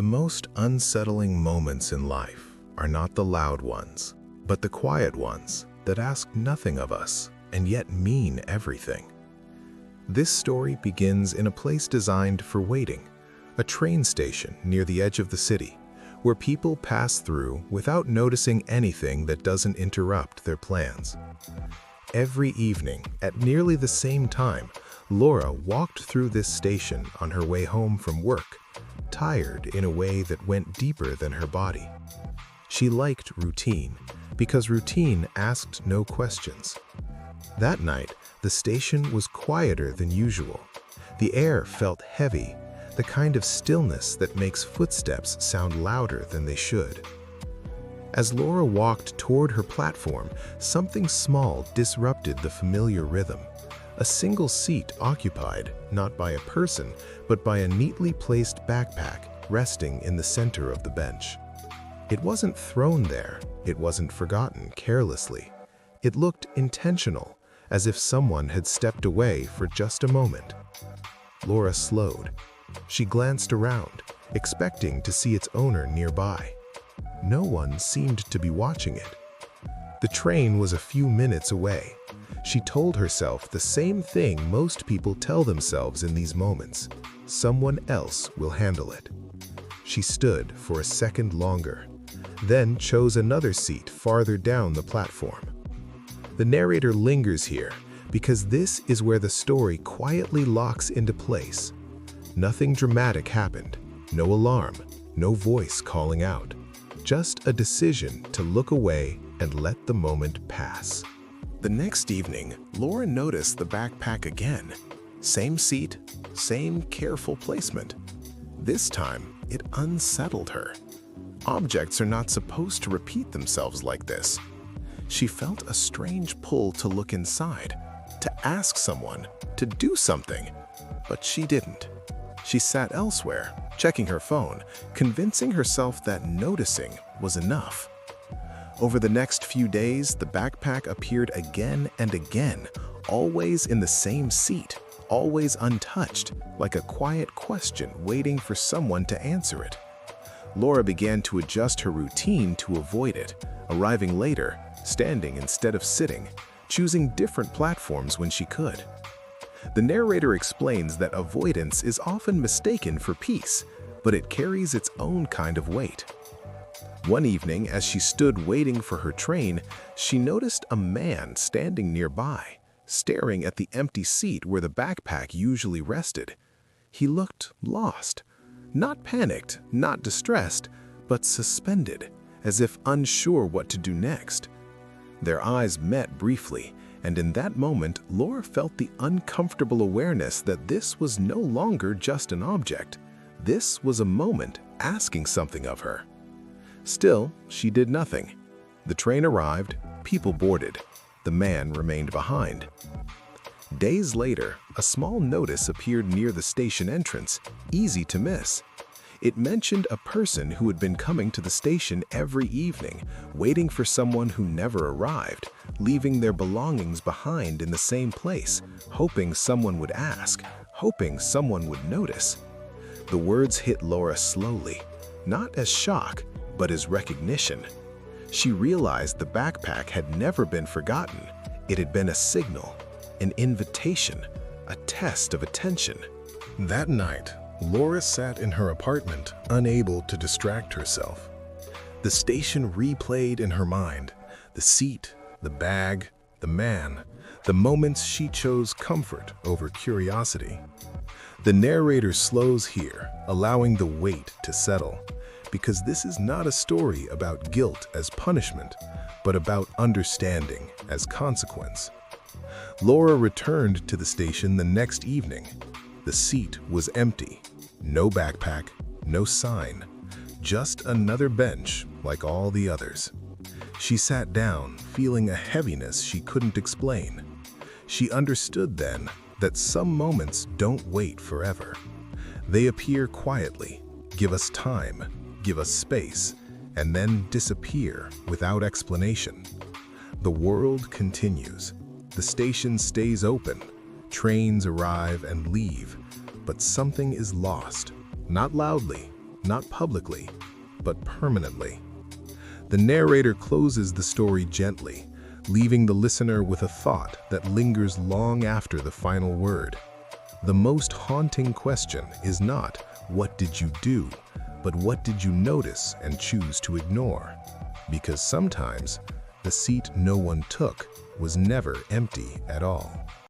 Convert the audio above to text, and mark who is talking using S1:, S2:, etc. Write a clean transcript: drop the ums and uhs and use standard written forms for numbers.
S1: The most unsettling moments in life are not the loud ones, but the quiet ones that ask nothing of us and yet mean everything. This story begins in a place designed for waiting, a train station near the edge of the city, where people pass through without noticing anything that doesn't interrupt their plans. Every evening, at nearly the same time, Laura walked through this station on her way home from work, tired in a way that went deeper than her body. She liked routine, because routine asked no questions. That night, the station was quieter than usual. The air felt heavy, the kind of stillness that makes footsteps sound louder than they should. As Laura walked toward her platform, something small disrupted the familiar rhythm. A single seat occupied, not by a person, but by a neatly placed backpack resting in the center of the bench. It wasn't thrown there, it wasn't forgotten carelessly. It looked intentional, as if someone had stepped away for just a moment. Laura slowed. She glanced around, expecting to see its owner nearby. No one seemed to be watching it. The train was a few minutes away. She told herself the same thing most people tell themselves in these moments. Someone else will handle it. She stood for a second longer, then chose another seat farther down the platform. The narrator lingers here because this is where the story quietly locks into place. Nothing dramatic happened, no alarm, no voice calling out, just a decision to look away and let the moment pass. The next evening, Laura noticed the backpack again. Same seat, same careful placement. This time, it unsettled her. Objects are not supposed to repeat themselves like this. She felt a strange pull to look inside, to ask someone, to do something, but she didn't. She sat elsewhere, checking her phone, convincing herself that noticing was enough. Over the next few days, the backpack appeared again and again, always in the same seat, always untouched, like a quiet question waiting for someone to answer it. Laura began to adjust her routine to avoid it, arriving later, standing instead of sitting, choosing different platforms when she could. The narrator explains that avoidance is often mistaken for peace, but it carries its own kind of weight. One evening, as she stood waiting for her train, she noticed a man standing nearby, staring at the empty seat where the backpack usually rested. He looked lost, not panicked, not distressed, but suspended, as if unsure what to do next. Their eyes met briefly, and in that moment, Laura felt the uncomfortable awareness that this was no longer just an object. This was a moment asking something of her. Still, she did nothing. The train arrived, people boarded. The man remained behind. Days later, a small notice appeared near the station entrance, easy to miss. It mentioned a person who had been coming to the station every evening, waiting for someone who never arrived, leaving their belongings behind in the same place, hoping someone would ask, hoping someone would notice. The words hit Laura slowly, not as shock, but as recognition. She realized the backpack had never been forgotten. It had been a signal, an invitation, a test of attention. That night, Laura sat in her apartment, unable to distract herself. The station replayed in her mind, the seat, the bag, the man, the moments she chose comfort over curiosity. The narrator slows here, allowing the weight to settle, because this is not a story about guilt as punishment, but about understanding as consequence. Laura returned to the station the next evening. The seat was empty. No backpack, no sign, just another bench like all the others. She sat down, feeling a heaviness she couldn't explain. She understood then that some moments don't wait forever. They appear quietly, give us time, give us space, and then disappear without explanation. The world continues. The station stays open. Trains arrive and leave, but something is lost, not loudly, not publicly, but permanently. The narrator closes the story gently, leaving the listener with a thought that lingers long after the final word. The most haunting question is not, "What did you do?" but "What did you notice and choose to ignore?" Because sometimes, the seat no one took was never empty at all.